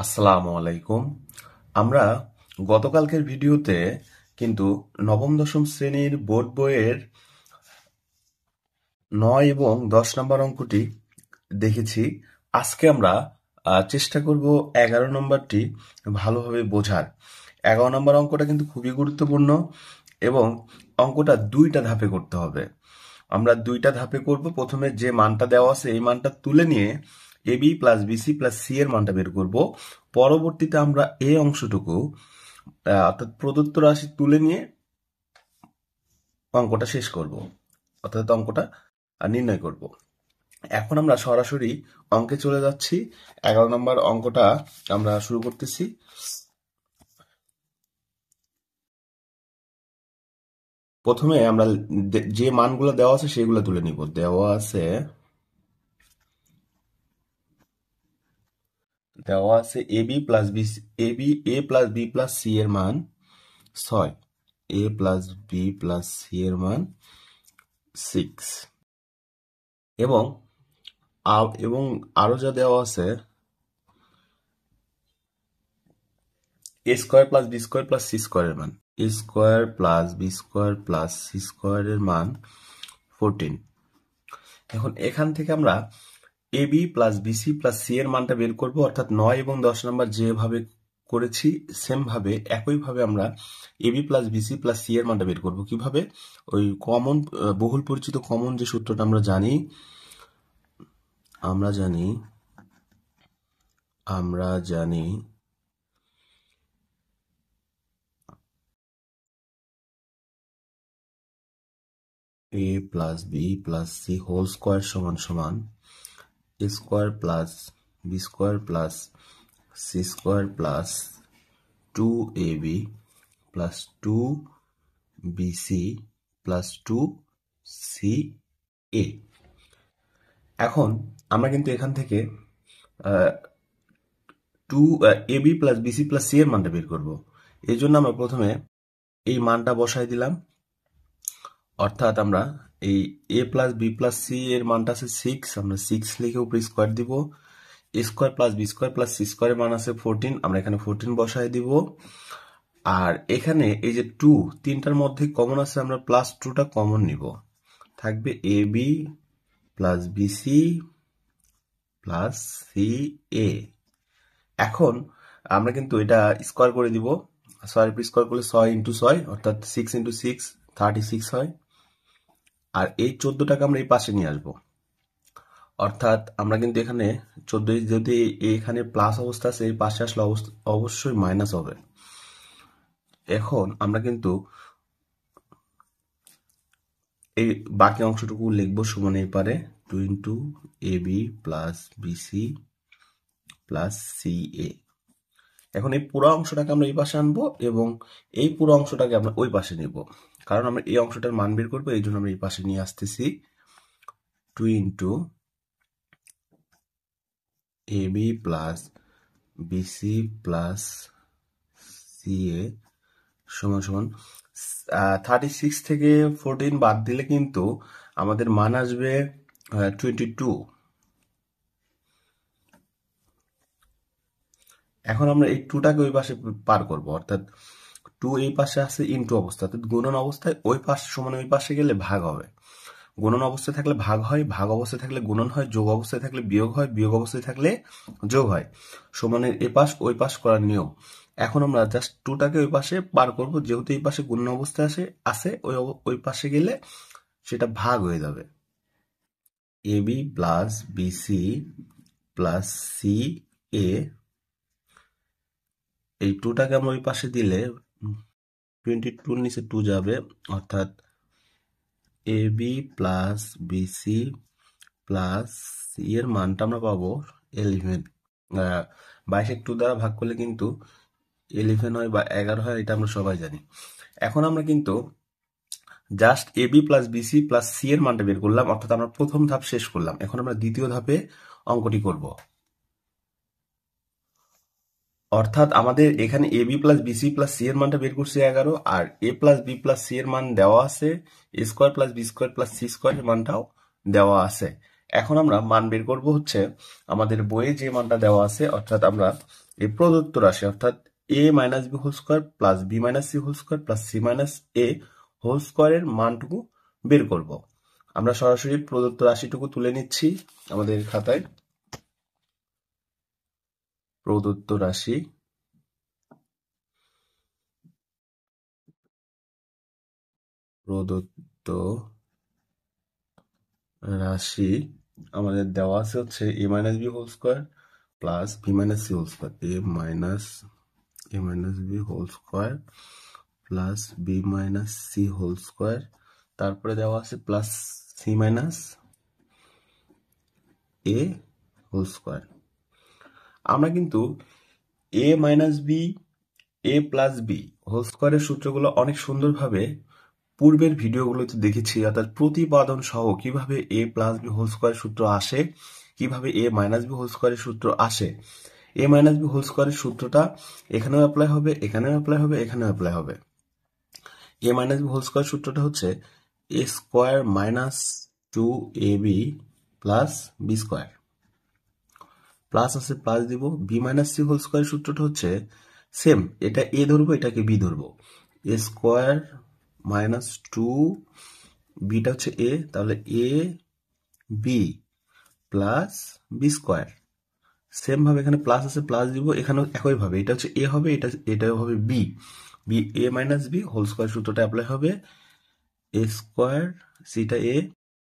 আসসালামু আলাইকুম। আমরা গতকালকের ভিডিওতে কিন্তু নবম দশম শ্রেণীর বোর্ড বইয়ের 9 এবং 10 নম্বর অঙ্কটি দেখেছি। আজকে আমরা চেষ্টা করব 11 নম্বরটি ভালোভাবে বোঝার। 11 নম্বর অঙ্কটা কিন্তু খুবই গুরুত্বপূর্ণ এবং অঙ্কটা দুইটা ধাপে করতে হবে। আমরা দুইটা ধাপে করব। প্রথমে যে মানটা দেওয়া আছে এই মানটা তুলে নিয়ে AB plus BC plus C এর মানটা বের করব। পরবর্তীতে আমরা এই অংশটুকু অর্থাৎ প্রদত্ত রাশি তুলে নিয়ে অঙ্কটা শেষ করব, অর্থাৎ অঙ্কটা নির্ণয় করব। এখন আমরা সরাসরি অঙ্কে চলে যাচ্ছি। 11 নম্বর অঙ্কটা আমরা শুরু করতেছি। প্রথমে আমরা যে মানগুলো দেওয়া আছে সেগুলো তুলে নিব। দেওয়া আছে AB plus B, A plus B plus C এর মান 6, A plus B plus C এর মান 6 এবং আরো যা দেওয়া আছে A square plus B square plus C স্কোয়ারের মান, A square plus B square plus C স্কোয়ারের মান 14। এখন এখান থেকে আমরা A B plus BC plus C এর মানটা বের করব, অর্থাৎ 9 এবং 10 নম্বর যেভাবে করেছি সেম ভাবে একইভাবে আমরা AB plus BC plus C এর মানটা বের করব। কিভাবে? ওই কমন বহুল পরিচিত কমন যে সূত্রটা আমরা জানি A plus B plus C whole square সমান সমান A square plus B square plus C square plus 2ab plus 2bc plus 2ca। এখন আমরা কিন্তু এখান থেকে AB plus BC plus C এর মানটা বের করব। এই জন্য আমরা প্রথমে এই মানটা বসাই দিলাম, অর্থাৎ আমরা এই এ প্লাস বি প্লাস সি এর মানটা আছে 6, আমরা 6 লিখে উপরে স্কোয়ার দিব। A square plus B square plus C স্কোয়ারের মান আছে 14, আমরা এখানে 14 বসাই দিব। আর এখানে এই যে 2 তিনটার মধ্যে কমন আছে, আমরা প্লাস 2টা কমন নিব, থাকবে A B plus BC plus C A. এখন আমরা কিন্তু এটা স্কোয়ার করে দিব। 6 স্কোয়ার করলে 6 ইন্টু 6 অর্থাৎ 6 ইন্টু 6 36 হয়। আর এই 14টাকে আমরা এই পাশে নিয়ে আসবো, অর্থাৎ আমরা কিন্তু এখানে 14 যদি এখানে প্লাস অবস্থা আছে এই পাশে আসলে অবশ্যই মাইনাস হবে। এখন আমরা কিন্তু এই বাকি অংশটুকু লিখবো সমান এই পারে 2 into A B plus BC plus C A. এখন এই পুরো অংশটাকে আমরা এই পাশে আনবো এবং এই পুরো অংশটাকে আমরা ওই পাশে নিব, কারণ আমরা এই অংশটার মান বের করবো, এই জন্য আমরা এই পাশে নিয়ে আসতেছি। 2 into A B plus BC plus C A সমান সমান 36 থেকে 14 বাদ দিলে কিন্তু আমাদের মান আসবে 22। এখন আমরা এই 2টাকে ওই পাশে পার করব, অর্থাৎ 2 এই পাশে আছে ইনটু অবস্থা, অর্থাৎ গুণন অবস্থায় ওই পাশ সমান ওই পাশে গেলে ভাগ হবে। গুণন অবস্থায় থাকলে ভাগ হয়, ভাগ অবস্থায় থাকলে গুণন হয়, যোগ অবস্থায় থাকলে বিয়োগ হয়, বিয়োগ অবস্থায় থাকলে যোগ হয়। সমানের এ পাশ ওই পাশ করার নিয়ম। এখন আমরা জাস্ট 2টাকে ওই পাশে পার করব, যেহেতু এই পাশে গুণন অবস্থায় আছে ওই পাশে গেলে সেটা ভাগ হয়ে যাবে। A B plus BC plus C A, এই 2টাকে আমরা ওই পাশে দিলে 22 নিচে 2 যাবে, অর্থাৎ A B plus BC plus C এর মানটা আমরা পাবো 11। 22 2 দ্বারা ভাগ করলে কিন্তু 11 হয় বা 11 হয়, এটা আমরা সবাই জানি। এখন আমরা কিন্তু just A B plus BC plus C এর মানটা বের করলাম, অর্থাৎ আমরা প্রথম ধাপ শেষ করলাম। এখন আমরা দ্বিতীয় ধাপে অঙ্কটি করব, অর্থাৎ আমাদের এখানে A B plus BC plus C এর মানটা বের করছি 11, আর A plus B plus C এর মান দেওয়া আছে, A square plus B square plus C স্কোয়ারের মানটাও দেওয়া আছে। এখন আমরা মান বের করব হচ্ছে আমাদের বইয়ে যে মানটা দেওয়া আছে, অর্থাৎ আমরা এই প্রদত্ত রাশি অর্থাৎ a minus B whole square plus B minus C whole square plus C minus A whole স্কোয়ারের মানটুকু বের করব। আমরা সরাসরি প্রদত্ত রাশিটুকু তুলে নিচ্ছি আমাদের খাতায়। প্রদত্ত রাশি আমাদের দেওয়া আছে হচ্ছে a minus B whole square plus B minus C whole square, a minus B whole square plus B minus C whole square, তারপরে দেওয়া আছে plus C minus A whole square. আমরা কিন্তু a minus B A plus B whole স্কোয়ারের সূত্রগুলো অনেক সুন্দরভাবে পূর্বের ভিডিওগুলোতে দেখেছি, অর্থাৎ প্রতিপাদন সহ কিভাবে a প্লাস বি হোল স্কোয়ারের সূত্র আসে, কিভাবে a মাইনাস বি হোল স্কোয়ারের সূত্র আসে। a মাইনাস বি হোল স্কোয়ারের সূত্রটা এখানেও অ্যাপ্লাই হবে, এখানেও অ্যাপ্লাই হবে, এখানেও অ্যাপ্লাই হবে। a minus B whole square সূত্রটা হচ্ছে a square minus 2ab plus B square, plus আছে প্লাস দিব। B minus C whole square সূত্রটা হচ্ছে সেম, এটা এ ধরবো, এটাকে বি ধরবো, এ স্কোয়ার মাইনাস 2 বিটা হচ্ছে এ, তাহলে A B plus B square. Same ভাবে এখানে প্লাস আছে প্লাস দিব, এখানেও একই ভাবে, এটা হচ্ছে এ হবে, এটা হবে বি, এ মাইনাস বি হোল স্কোয়ার সূত্রটা অ্যাপ্লাই হবে। এ স্কোয়ার সিটা এ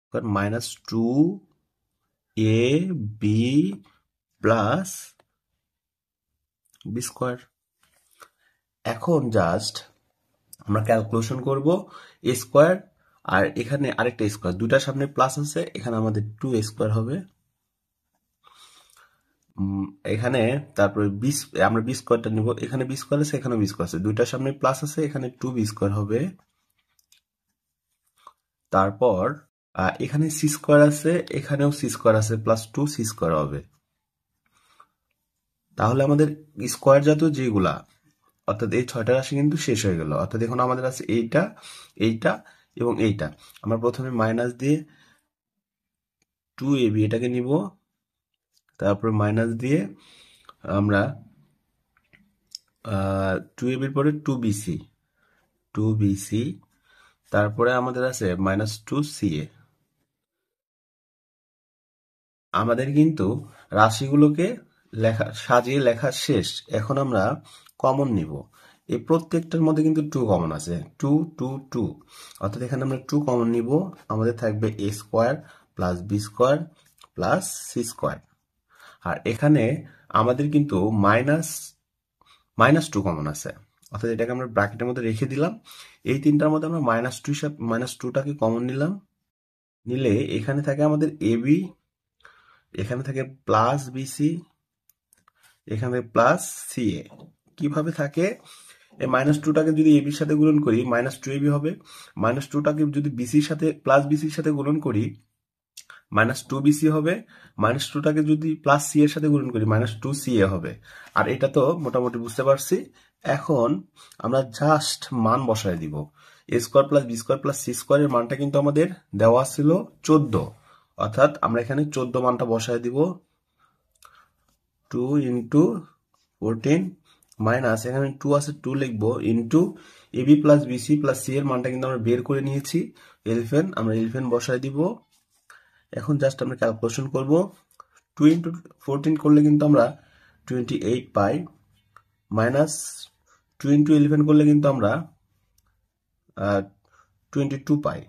স্কোয়ার মাইনাস 2 এ বি প্লাস বি স্কোয়ার। এখন জাস্ট আমরা ক্যালকুলেশন করব এ স্কোয়ার আর এখানে আরেকটা স্কোয়ার, দুটার সামনে প্লাস আছে, এখানে আমাদের 2 স্কোয়ার হবে। এখানে তারপরে আমরা বি স্কোয়ারটা নিব, এখানে বি স্কোয়ার আছে, এখানে বি স্কোয়ার আছে, দুইটার সামনে প্লাস আছে, এখানে 2 বি স্কোয়ার হবে। তারপর এখানে সি স্কোয়ার আছে, এখানেও সি স্কোয়ার আছে, প্লাস 2 সি স্কোয়ার হবে। তাহলে আমাদের স্কোয়ার জাতীয় যেগুলা, অর্থাৎ এই 6টা রাশি কিন্তু শেষ হয়ে গেল। অর্থাৎ এখন আমাদের আছে এইটা, এইটা এবং এইটা। আমরা প্রথমে মাইনাস দিয়ে 2ab এটাকে নিব, তারপর মাইনাস দিয়ে আমরা 2ab এর পরে 2bc, তারপরে আমাদের আছে মাইনাস 2ca। আমাদের কিন্তু রাশিগুলোকে সাজিয়ে লেখা শেষ। এখন আমরা কমন নিব, এই প্রত্যেকটার মধ্যে কিন্তু 2 কমন আছে, 2 2 2, অর্থাৎ এখানে আমরা 2 কমন নিব, আমাদের থাকবে a square plus B square plus C square. আর এখানে আমাদের কিন্তু মাইনাস 2 কমন আছে, অর্থাৎ এটাকে আমরা ব্র্যাকেটের মধ্যে রেখে দিলাম। এই তিনটার মধ্যে আমরা মাইনাস 2টাকে কমন নিলে এখানে থাকে আমাদের এবি, এখানে থাকে প্লাস বিসি, এখানে প্লাস সিএ। কিভাবে থাকে, এই মাইনাস 2টাকে যদি এবির সাথে গুণন করি মাইনাস 2ab হবে, মাইনাস 2টাকে যদি বিসির সাথে প্লাস বিসির সাথে গুণন করি মাইনাস 2bc হবে, মাইনাস 2টাকে যদি প্লাস সি এর সাথে গুণন করি মাইনাস 2ca হবে। আর এটা তো মোটামুটি বুঝতে পারছি। এখন আমরা জাস্ট মান বসায় দিব, A square plus B square plus C স্কোয়ারের মানটা কিন্তু আমাদের দেওয়া ছিল 14, অর্থাৎ আমরা এখানে 14 মানটা বসায় দিব। 2 ইন্টু 14 মাইনাস, এখানে 2 আছে 2 লিখবো, into AB plus BC plus C এর মানটা কিন্তু আমরা বের করে নিয়েছি 11, আমরা 11 বসায় দিব। এখন জাস্ট আমরা ক্যালকুলেশন করব, 2 ইন্টু 14 করলে কিন্তু আমরা 28 পাই, মাইনাস 2 ইন্টু 11 করলে কিন্তু আমরা 22 পাই।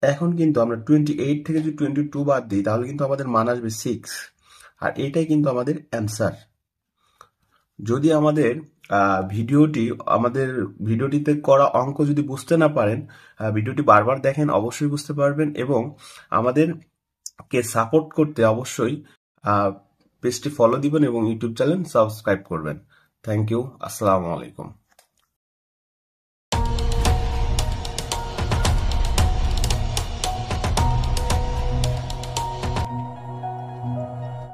এখন কিন্তু আমরা 28 থেকে যদি 22 বাদ দিই তাহলে কিন্তু আমাদের মান আসবে 6, আর এটাই কিন্তু আমাদের অ্যান্সার। যদি আমাদের ভিডিওটিতে করা অঙ্ক যদি বুঝতে না পারেন, ভিডিওটি বারবার দেখেন, অবশ্যই বুঝতে পারবেন। এবং আমাদেরকে সাপোর্ট করতে অবশ্যই পেজটি ফলো দিবেন এবং ইউটিউব চ্যানেল সাবস্ক্রাইব করবেন। থ্যাংক ইউ, আসসালামু আলাইকুম।